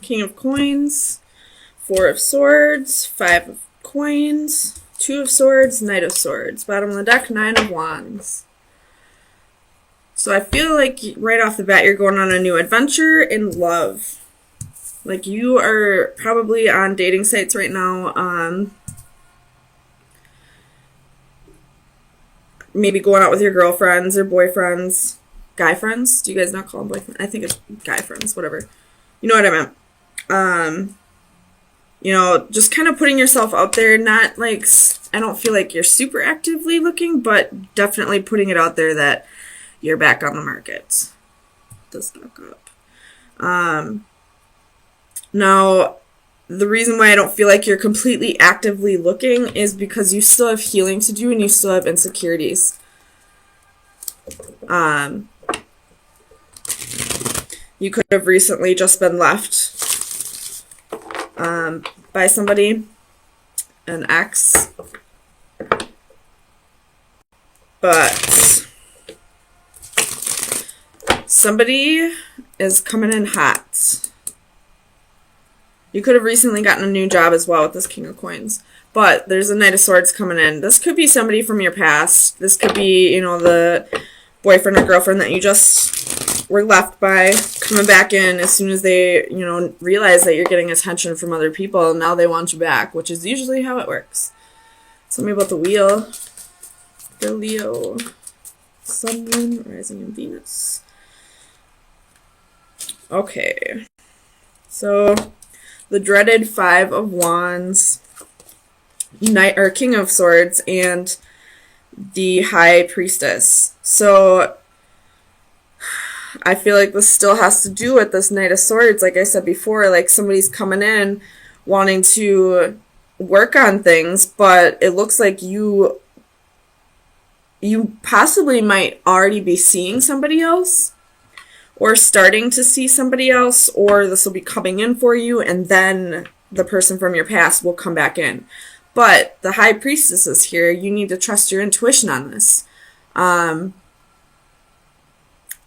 King of Coins, Four of Swords, Five of Coins, Two of Swords, Knight of Swords. Bottom of the deck, Nine of Wands. So I feel like right off the bat you're going on a new adventure in love. Like you are probably on dating sites right now. Maybe going out with your girlfriends or boyfriends. Guy friends? Do you guys not call them boyfriends? I think it's guy friends, whatever. You know what I meant. You know, just kind of putting yourself out there. Not like, I don't feel like you're super actively looking, but definitely putting it out there that you're back on the market. This back up. Now, the reason why I don't feel like you're completely actively looking is because you still have healing to do and you still have insecurities. You could have recently just been left by somebody, an ex, but somebody is coming in hot. You could have recently gotten a new job as well with this King of Coins. But there's a Knight of Swords coming in. This could be somebody from your past. This could be, you know, the boyfriend or girlfriend that you just were left by, coming back in as soon as they, you know, realize that you're getting attention from other people. Now they want you back, which is usually how it works. Tell me about the wheel. The Leo. Sun, Moon, Rising, and Venus. Okay. So the dreaded Five of Wands, Knight or King of Swords, and the High Priestess. So I feel like this still has to do with this Knight of Swords. Like I said before, like somebody's coming in wanting to work on things, but it looks like you possibly might already be seeing somebody else, or starting to see somebody else, or this will be coming in for you, and then the person from your past will come back in. But the High Priestess is here. You need to trust your intuition on this. I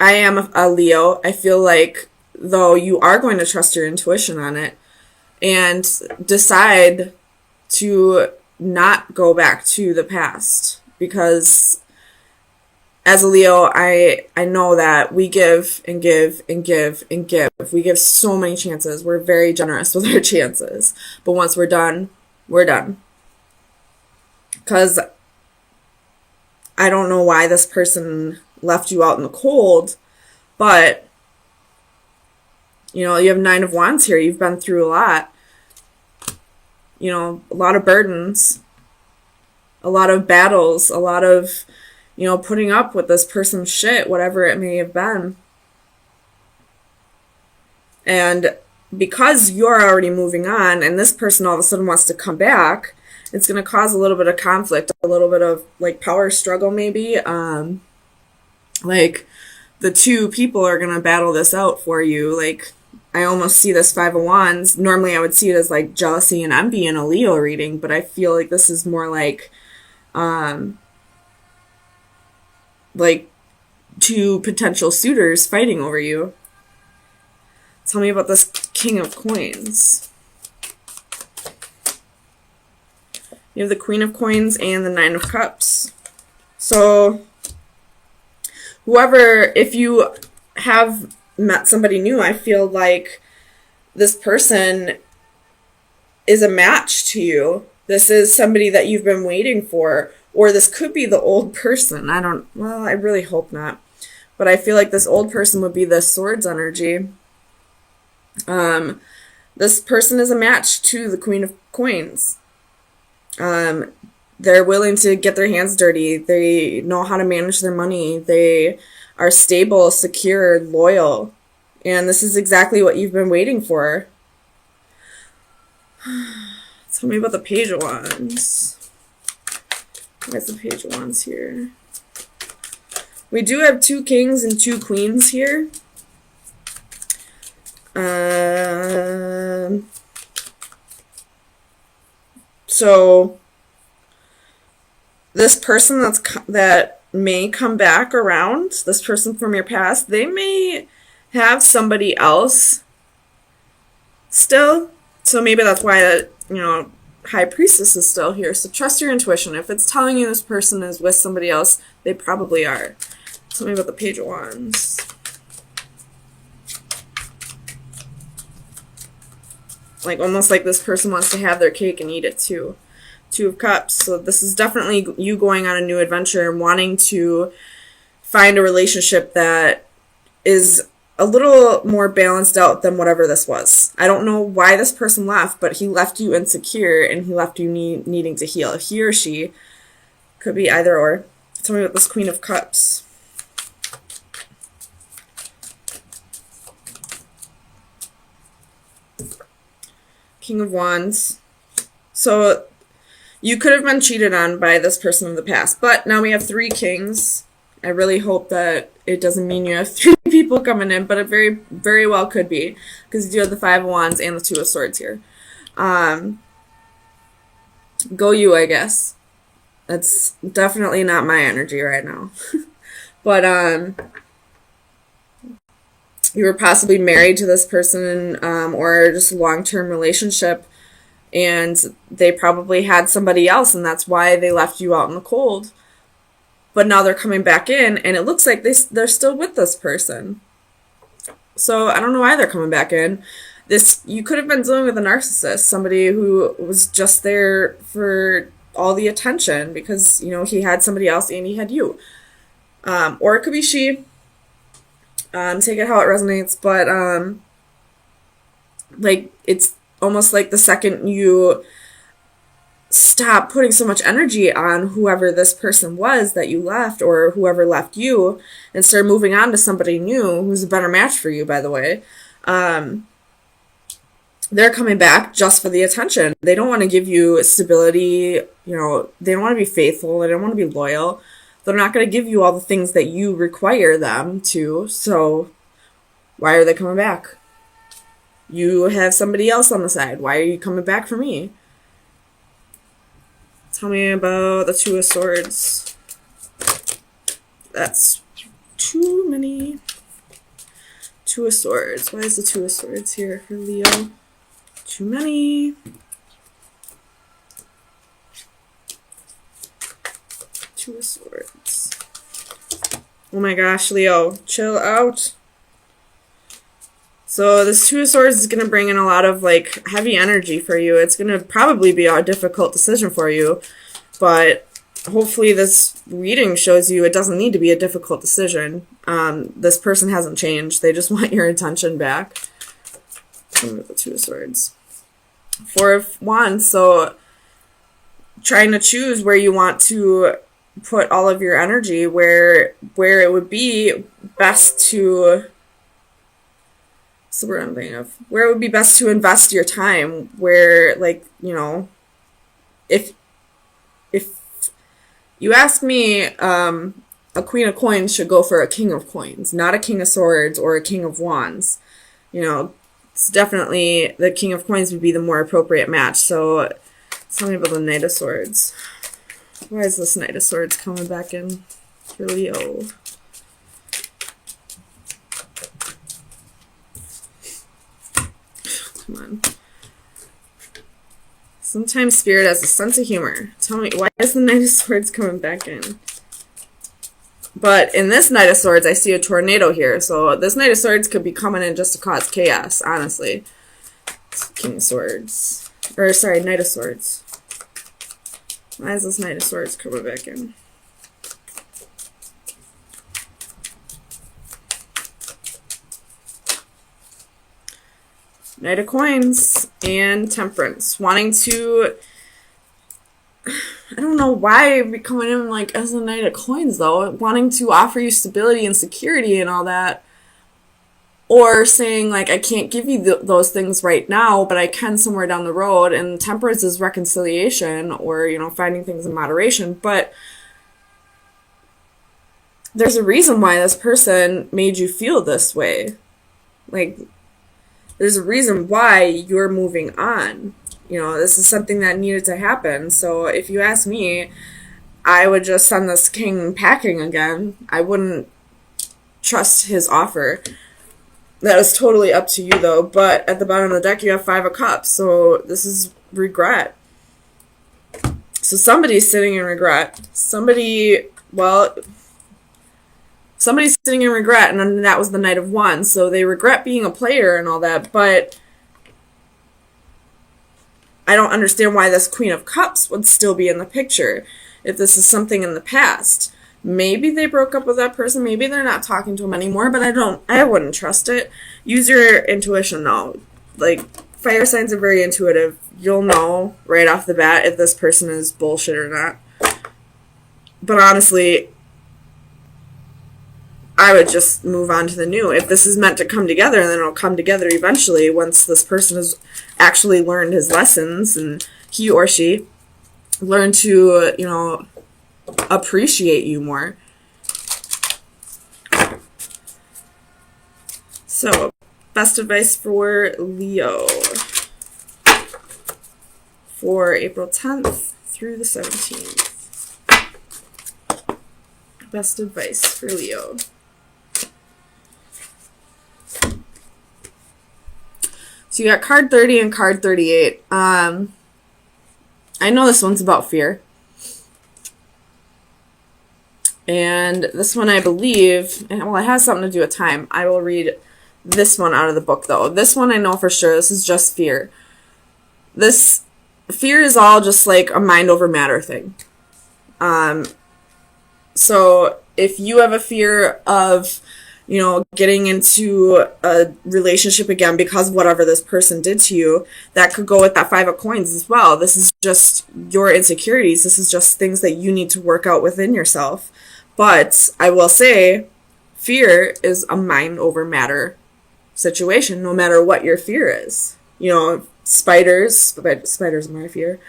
am a Leo. I feel like, though, you are going to trust your intuition on it and decide to not go back to the past, because as a Leo, I know that we give and give and give and give. We give so many chances. We're very generous with our chances. But once we're done, we're done. Because I don't know why this person left you out in the cold, but, you know, you have Nine of Wands here. You've been through a lot. You know, a lot of burdens, a lot of battles, a lot of, you know, putting up with this person's shit, whatever it may have been. And because you're already moving on and this person all of a sudden wants to come back, it's going to cause a little bit of conflict, a little bit of like power struggle maybe. Like the two people are going to battle this out for you. Like I almost see this Five of Wands. Normally I would see it as like jealousy and envy in a Leo reading, but I feel like this is more like two potential suitors fighting over you. Tell me about this King of Coins. You have the Queen of Coins and the Nine of Cups. So whoever, if you have met somebody new, I feel like this person is a match to you. This is somebody that you've been waiting for. Or this could be the old person. I really hope not. But I feel like this old person would be the Swords energy. This person is a match to the Queen of Coins. They're willing to get their hands dirty. They know how to manage their money. They are stable, secure, loyal. And this is exactly what you've been waiting for. Tell me about the Page of Wands. Where's the Page of Wands here? We do have two kings and two queens here. So this person that may come back around, this person from your past, they may have somebody else still. So maybe that's why, High Priestess is still here. So trust your intuition. If it's telling you this person is with somebody else, they probably are. Tell me about the Page of Wands. Like, almost like this person wants to have their cake and eat it too. Two of Cups. So this is definitely you going on a new adventure and wanting to find a relationship that is a little more balanced out than whatever this was. I don't know why this person left, but he left you insecure and he left you needing to heal. He or she could be either or. Tell me about this Queen of Cups. King of Wands. So you could have been cheated on by this person of the past, but now we have 3 kings. I really hope that it doesn't mean you have 3 people coming in, but it very, very well could be, because you do have the 5 of Wands and the 2 of Swords here. Go you, I guess. That's definitely not my energy right now. But you were possibly married to this person, or just a long-term relationship, and they probably had somebody else, and that's why they left you out in the cold. But now they're coming back in, and it looks like they're still with this person. So I don't know why they're coming back in. You could have been dealing with a narcissist, somebody who was just there for all the attention because, he had somebody else and he had you. Or it could be she. Take it how it resonates, but it's almost like the second you stop putting so much energy on whoever this person was that you left, or whoever left you, and start moving on to somebody new who's a better match for you, by the way, they're coming back just for the attention. They don't want to give you stability, they don't want to be faithful, they don't want to be loyal. They're not going to give you all the things that you require them to, so why are they coming back? You have somebody else on the side. Why are you coming back for me? Tell me about the 2 of Swords. That's too many. 2 of Swords. Why is the 2 of Swords here for Leo? Too many. 2 of Swords. Oh my gosh, Leo. Chill out. So this 2 of Swords is going to bring in a lot of heavy energy for you. It's going to probably be a difficult decision for you, but hopefully this reading shows you it doesn't need to be a difficult decision. This person hasn't changed. They just want your attention back. The 2 of Swords. 4 of Wands. So trying to choose where you want to put all of your energy, where it would be best to... So what I'm thinking of, where it would be best to invest your time, where, if you ask me, a Queen of Coins should go for a King of Coins, not a King of Swords or a King of Wands. It's definitely the King of Coins would be the more appropriate match. So tell me about the Knight of Swords. Why is this Knight of Swords coming back in for Leo? Come on. Sometimes Spirit has a sense of humor. Tell me, why is the Knight of Swords coming back in? But in this Knight of Swords, I see a tornado here. So this Knight of Swords could be coming in just to cause chaos, honestly. King of Swords. Or, sorry, Knight of Swords. Why is this Knight of Swords coming back in? Knight of Coins and Temperance. Wanting to... I don't know why we're coming in as a Knight of Coins, though. Wanting to offer you stability and security and all that. Or saying, I can't give you those things right now, but I can somewhere down the road. And Temperance is reconciliation or, finding things in moderation. But there's a reason why this person made you feel this way. There's a reason why you're moving on. This is something that needed to happen. So if you ask me, I would just send this king packing again. I wouldn't trust his offer. That is totally up to you, though. But at the bottom of the deck, you have Five of Cups. So this is regret. So somebody's sitting in regret. Somebody's sitting in regret, and then that was the Knight of Wands. So they regret being a player and all that, but I don't understand why this Queen of Cups would still be in the picture if this is something in the past. Maybe they broke up with that person. Maybe they're not talking to him anymore, but I wouldn't trust it. Use your intuition, though. Like, fire signs are very intuitive. You'll know right off the bat if this person is bullshit or not. But honestly, I would just move on to the new. If this is meant to come together, then it'll come together eventually once this person has actually learned his lessons and he or she learned to, appreciate you more. So, best advice for Leo for April 10th through the 17th. Best advice for Leo. So you got card 30 and card 38. I know this one's about fear. And this one, I believe, it has something to do with time. I will read this one out of the book, though. This one I know for sure. This is just fear. This fear is all just like a mind over matter thing. So if you have a fear of, getting into a relationship again because of whatever this person did to you, that could go with that Five of Coins as well. This is just your insecurities. This is just things that you need to work out within yourself. But I will say, fear is a mind over matter situation, no matter what your fear is. Spiders are my fear.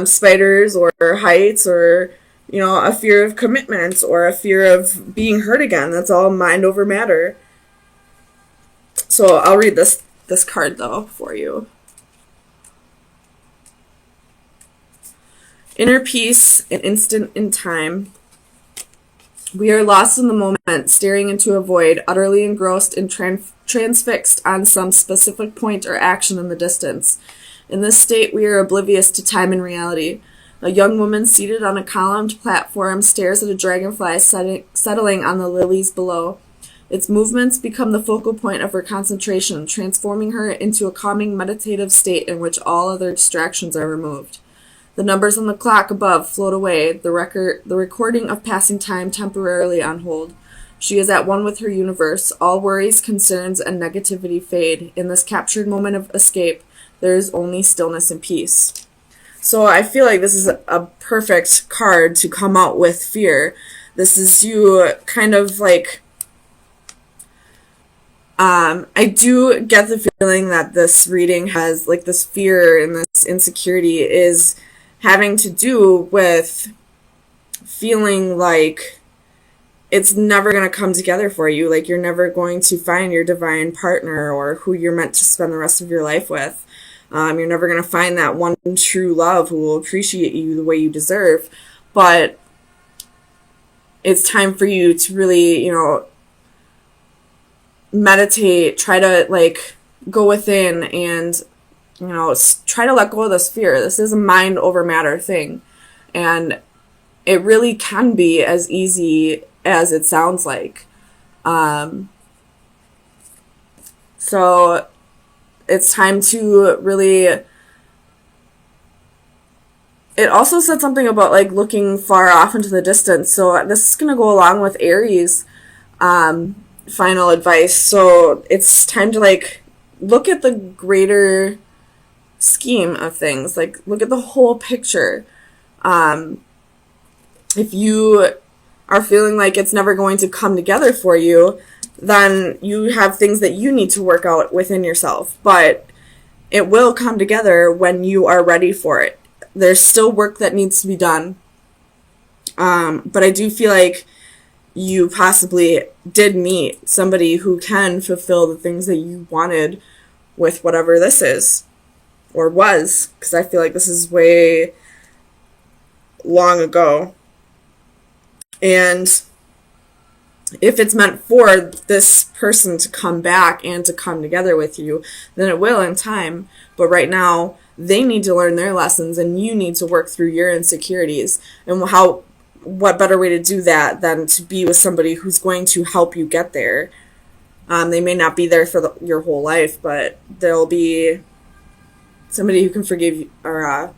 Spiders or heights or, a fear of commitment or a fear of being hurt again. That's all mind over matter. So I'll read this card, though, for you. Inner peace, an instant in time. We are lost in the moment, staring into a void, utterly engrossed and transfixed on some specific point or action in the distance. In this state, we are oblivious to time and reality. A young woman seated on a columned platform stares at a dragonfly settling on the lilies below. Its movements become the focal point of her concentration, transforming her into a calming meditative state in which all other distractions are removed. The numbers on the clock above float away, the recording of passing time temporarily on hold. She is at one with her universe. All worries, concerns, and negativity fade. In this captured moment of escape, there is only stillness and peace. So I feel like this is a perfect card to come out with fear. This is you kind of like... I do get the feeling that this reading has, like, this fear and this insecurity is having to do with feeling like it's never going to come together for you. Like, you're never going to find your divine partner or who you're meant to spend the rest of your life with. You're never going to find that one true love who will appreciate you the way you deserve. But it's time for you to really, meditate, try to, like, go within and, try to let go of this fear. This is a mind over matter thing. And it really can be as easy as it sounds like. So it's time to really... It also said something about, like, looking far off into the distance. So this is going to go along with Aries' final advice. So it's time to, like, look at the greater scheme of things. Like, look at the whole picture. If you are feeling like it's never going to come together for you, then you have things that you need to work out within yourself. But it will come together when you are ready for it. There's still work that needs to be done. But I do feel like you possibly did meet somebody who can fulfill the things that you wanted with whatever this is. Or was. Because I feel like this is way long ago. And if it's meant for this person to come back and to come together with you, then it will in time. But right now, they need to learn their lessons, and you need to work through your insecurities. And what better way to do that than to be with somebody who's going to help you get there? They may not be there for your whole life, but they'll be somebody who can forgive you, or